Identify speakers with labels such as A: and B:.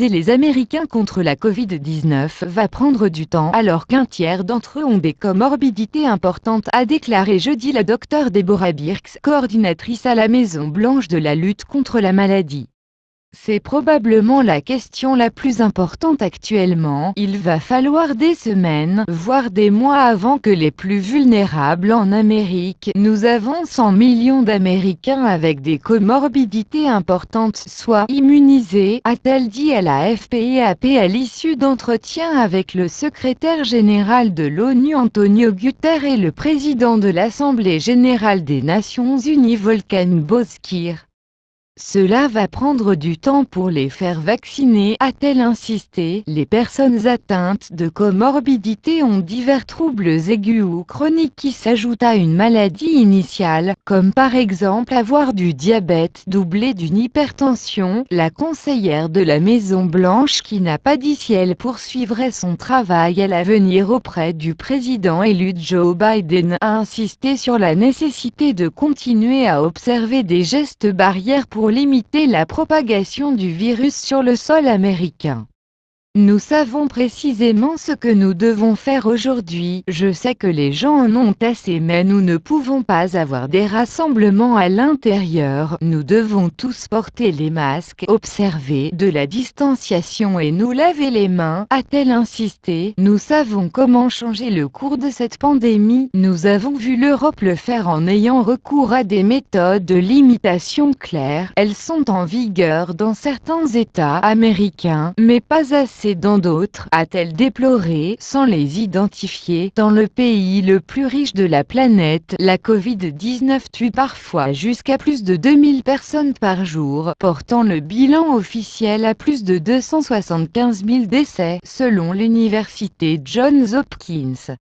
A: immuniser les Américains contre la Covid-19 va prendre du temps alors qu'un tiers d'entre eux ont des comorbidités importantes, a déclaré jeudi la Dr Deborah Birx, coordinatrice à la Maison-Blanche de la lutte contre la maladie. C'est probablement la question la plus importante actuellement. Il va falloir des semaines, voire des mois avant que les plus vulnérables en Amérique, nous avons 100 millions d'Américains avec des comorbidités importantes, soient immunisés, a-t-elle dit à la FPAP à l'issue d'entretiens avec le secrétaire général de l'ONU Antonio Guterres et le président de l'Assemblée générale des Nations unies Volkan Bozkır. Cela va prendre du temps pour les faire vacciner, a-t-elle insisté. Les personnes atteintes de comorbidité ont divers troubles aigus ou chroniques qui s'ajoutent à une maladie initiale, comme par exemple avoir du diabète doublé d'une hypertension. La conseillère de la Maison-Blanche qui n'a pas dit si elle poursuivrait son travail à l'avenir auprès du président élu Joe Biden a insisté sur la nécessité de continuer à observer des gestes barrières pour limiter la propagation du virus sur le sol américain. Nous savons précisément ce que nous devons faire aujourd'hui. Je sais que les gens en ont assez, mais nous ne pouvons pas avoir des rassemblements à l'intérieur. Nous devons tous porter les masques, observer de la distanciation et nous laver les mains, a-t-elle insisté. Nous savons comment changer le cours de cette pandémie. Nous avons vu l'Europe le faire en ayant recours à des méthodes de limitation claires. Elles sont en vigueur dans certains États américains, mais pas assez dans d'autres, a-t-elle déploré, sans les identifier. Dans le pays le plus riche de la planète, la Covid-19 tue parfois jusqu'à plus de 2000 personnes par jour, portant le bilan officiel à plus de 275 000 décès, selon l'université Johns Hopkins.